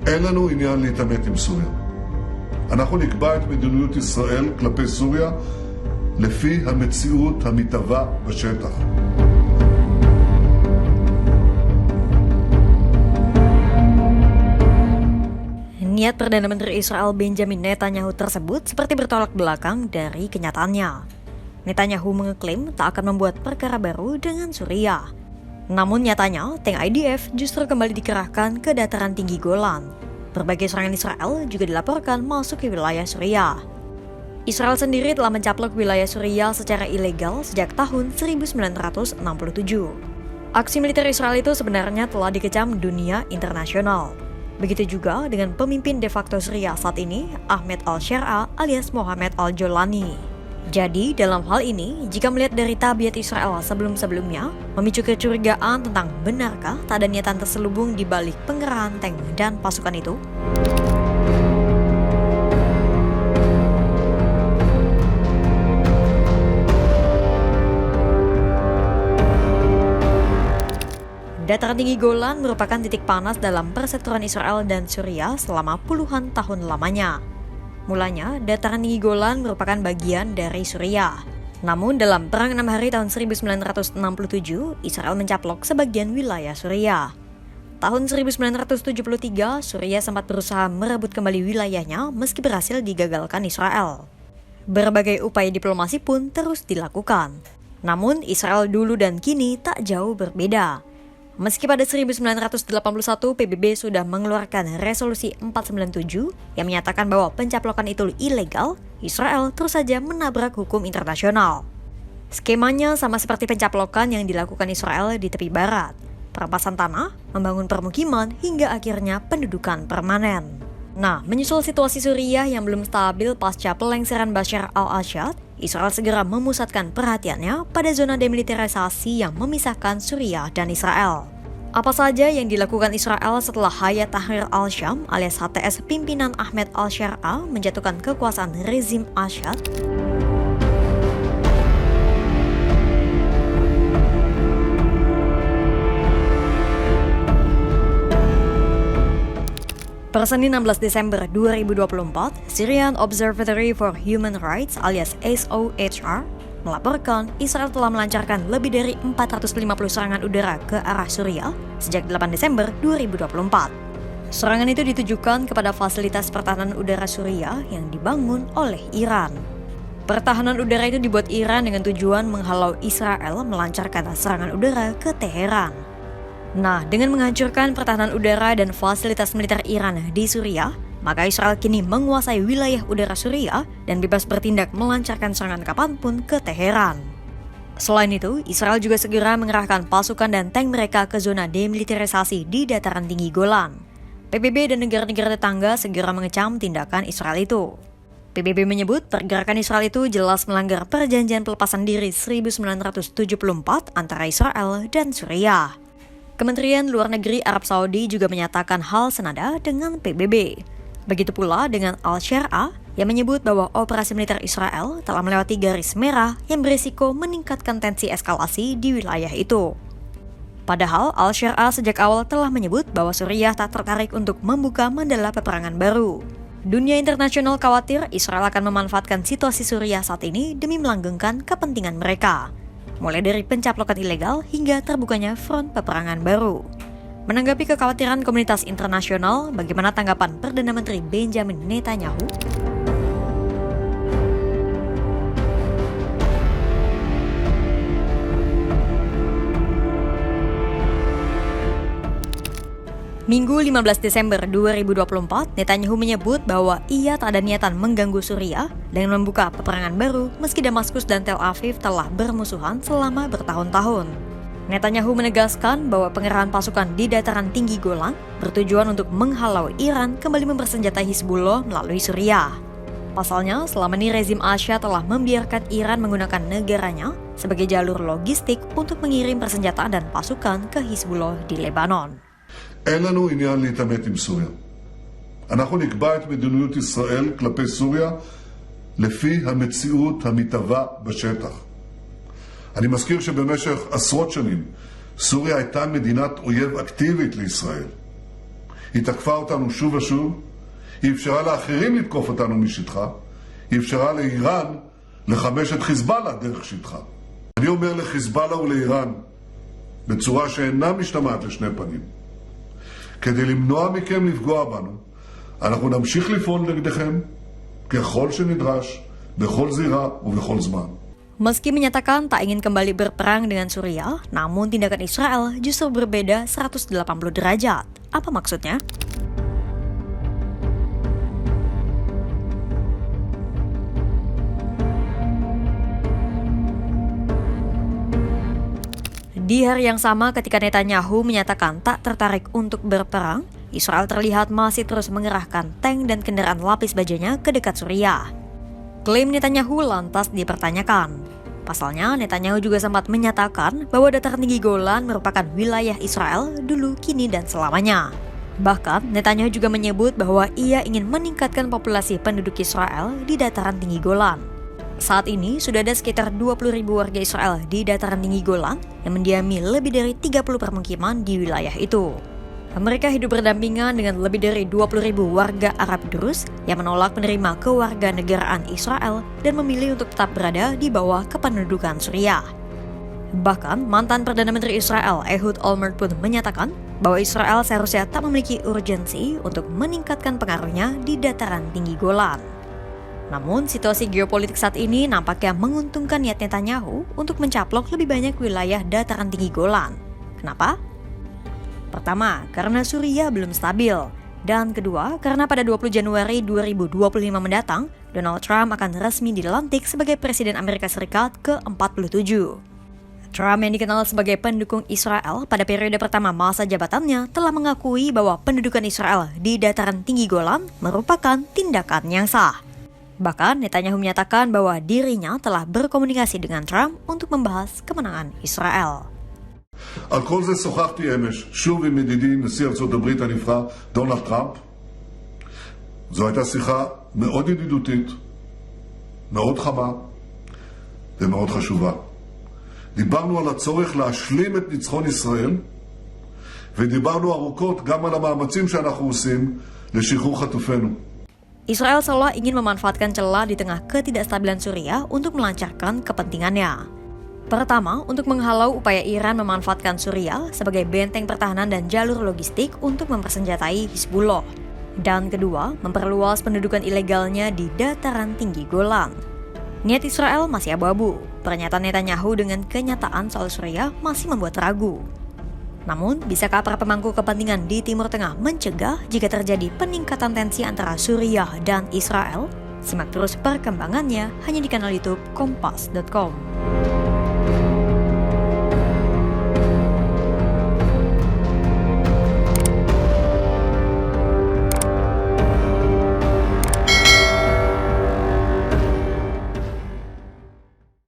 אין לנו עניין להתעמת עם סוריה. אנחנו נקבע את מדיניות ישראל כלפי סוריה לפי המציאות המתהווה בשטח. Niat Perdana Menteri Israel Benjamin Netanyahu tersebut seperti bertolak belakang dari kenyataannya. Netanyahu mengeklaim tak akan membuat perkara baru dengan Suriah. Namun nyatanya, tank IDF justru kembali dikerahkan ke dataran tinggi Golan. Berbagai serangan Israel juga dilaporkan masuk ke wilayah Suriah. Israel sendiri telah mencaplok wilayah Suriah secara ilegal sejak tahun 1967. Aksi militer Israel itu sebenarnya telah dikecam dunia internasional. Begitu juga dengan pemimpin de facto Suriah saat ini, Ahmed al-Sharaa alias Mohammed al-Jolani. Jadi, dalam hal ini, jika melihat dari tabiat Israel sebelum-sebelumnya, memicu kecurigaan tentang benarkah tak ada niatan terselubung di balik pengerahan tank dan pasukan itu? Dataran tinggi Golan merupakan titik panas dalam perseteruan Israel dan Suriah selama puluhan tahun lamanya. Mulanya, dataran tinggi Golan merupakan bagian dari Suriah. Namun dalam Perang 6 Hari tahun 1967, Israel mencaplok sebagian wilayah Suriah. Tahun 1973, Suriah sempat berusaha merebut kembali wilayahnya meski berhasil digagalkan Israel. Berbagai upaya diplomasi pun terus dilakukan. Namun Israel dulu dan kini tak jauh berbeda. Meski pada 1981 PBB sudah mengeluarkan resolusi 497 yang menyatakan bahwa pencaplokan itu ilegal, Israel terus saja menabrak hukum internasional. Skemanya sama seperti pencaplokan yang dilakukan Israel di tepi barat, perampasan tanah, membangun permukiman, hingga akhirnya pendudukan permanen. Nah, menyusul situasi Suriah yang belum stabil pasca pelengseran Bashar al-Assad, Israel segera memusatkan perhatiannya pada zona demilitarisasi yang memisahkan Suriah dan Israel. Apa saja yang dilakukan Israel setelah Hayat Tahrir al-Sham alias HTS pimpinan Ahmed al-Sharaa menjatuhkan kekuasaan rezim Assad? Per Senin 16 Desember 2024, Syrian Observatory for Human Rights alias SOHR melaporkan Israel telah melancarkan lebih dari 450 serangan udara ke arah Suriah sejak 8 Desember 2024. Serangan itu ditujukan kepada fasilitas pertahanan udara Suriah yang dibangun oleh Iran. Pertahanan udara itu dibuat Iran dengan tujuan menghalau Israel melancarkan serangan udara ke Teheran. Nah, dengan menghancurkan pertahanan udara dan fasilitas militer Iran di Suriah, maka Israel kini menguasai wilayah udara Suriah dan bebas bertindak melancarkan serangan kapanpun ke Teheran. Selain itu, Israel juga segera mengerahkan pasukan dan tank mereka ke zona demilitarisasi di dataran tinggi Golan. PBB dan negara-negara tetangga segera mengecam tindakan Israel itu. PBB menyebut pergerakan Israel itu jelas melanggar perjanjian pelepasan diri 1974 antara Israel dan Suriah. Kementerian Luar Negeri Arab Saudi juga menyatakan hal senada dengan PBB. Begitu pula dengan al-Sharaa yang menyebut bahwa operasi militer Israel telah melewati garis merah yang berisiko meningkatkan tensi eskalasi di wilayah itu. Padahal al-Sharaa sejak awal telah menyebut bahwa Suriah tak tertarik untuk membuka mandala peperangan baru. Dunia internasional khawatir Israel akan memanfaatkan situasi Suriah saat ini demi melanggengkan kepentingan mereka. Mulai dari pencaplokan ilegal hingga terbukanya front peperangan baru. Menanggapi kekhawatiran komunitas internasional, bagaimana tanggapan Perdana Menteri Benjamin Netanyahu? Minggu 15 Desember 2024, Netanyahu menyebut bahwa ia tak ada niatan mengganggu Suriah dengan membuka peperangan baru meski Damaskus dan Tel Aviv telah bermusuhan selama bertahun-tahun. Netanyahu menegaskan bahwa pengerahan pasukan di dataran tinggi Golan bertujuan untuk menghalau Iran kembali mempersenjatai Hizbullah melalui Suriah. Pasalnya, selama ini rezim Assad telah membiarkan Iran menggunakan negaranya sebagai jalur logistik untuk mengirim persenjataan dan pasukan ke Hizbullah di Lebanon. אין לנו עניין להתעמת עם סוריה. אנחנו נקבע את מדיניות ישראל כלפי סוריה לפי המציאות המתהווה בשטח. אני מזכיר שבמשך עשרות שנים סוריה הייתה מדינת אויב אקטיבית לישראל. היא תקפה אותנו שוב ושוב, היא אפשרה לאחרים לתקוף אותנו משטחה, היא אפשרה לאיראן לחמש את חיזבאללה דרך שטחה. אני אומר לחיזבאללה ולאיראן, בצורה שאינה משתמעת לשני פנים, כדי למנוע מכם לפגוע בנו, אנחנו נמשיך לפעול נגדכם ככל שנדרש, בכל זירה ובכל זמן. Meski menyatakan tak ingin kembali berperang dengan Suriah, namun tindakan Israel justru berbeda 180 derajat. Apa maksudnya? Di hari yang sama ketika Netanyahu menyatakan tak tertarik untuk berperang, Israel terlihat masih terus mengerahkan tank dan kendaraan lapis bajanya ke dekat Suriah. Klaim Netanyahu lantas dipertanyakan. Pasalnya, Netanyahu juga sempat menyatakan bahwa dataran tinggi Golan merupakan wilayah Israel dulu, kini, dan selamanya. Bahkan, Netanyahu juga menyebut bahwa ia ingin meningkatkan populasi penduduk Israel di dataran tinggi Golan. Saat ini, sudah ada sekitar 20.000 warga Israel di dataran tinggi Golan yang mendiami lebih dari 30 permukiman di wilayah itu. Mereka hidup berdampingan dengan lebih dari 20.000 warga Arab Druze yang menolak menerima kewarganegaraan Israel dan memilih untuk tetap berada di bawah kependudukan Suriah. Bahkan, mantan Perdana Menteri Israel Ehud Olmert pun menyatakan bahwa Israel seharusnya tak memiliki urgensi untuk meningkatkan pengaruhnya di dataran tinggi Golan. Namun, situasi geopolitik saat ini nampaknya menguntungkan niat Netanyahu untuk mencaplok lebih banyak wilayah dataran tinggi Golan. Kenapa? Pertama, karena Suriah belum stabil. Dan kedua, karena pada 20 Januari 2025 mendatang, Donald Trump akan resmi dilantik sebagai Presiden Amerika Serikat ke-47. Trump yang dikenal sebagai pendukung Israel pada periode pertama masa jabatannya telah mengakui bahwa pendudukan Israel di dataran tinggi Golan merupakan tindakan yang sah. Bahkan Netanyahu menyatakan bahwa dirinya telah berkomunikasi dengan Trump untuk membahas kemenangan Israel. על כל זה שוחחתי אמש, שוב עם ידידי נשיא ארצות הברית הנבחר דונלד טראמפ. זו הייתה שיחה מאוד ידידותית, מאוד חמה ומאוד חשובה. דיברנו על הצורך להשלים את ניצחון ישראל, ודיברנו ארוכות גם על המאמצים שאנחנו עושים לשחרור חטופינו. Israel seolah ingin memanfaatkan celah di tengah ketidakstabilan Suriah untuk melancarkan kepentingannya. Pertama, untuk menghalau upaya Iran memanfaatkan Suriah sebagai benteng pertahanan dan jalur logistik untuk mempersenjatai Hizbullah. Dan kedua, memperluas pendudukan ilegalnya di dataran tinggi Golan. Niat Israel masih abu-abu. Pernyataan Netanyahu dengan kenyataan soal Suriah masih membuat ragu. Namun, bisakah para pemangku kepentingan di Timur Tengah mencegah jika terjadi peningkatan tensi antara Suriah dan Israel? Simak terus perkembangannya hanya di kanal YouTube Kompas.com.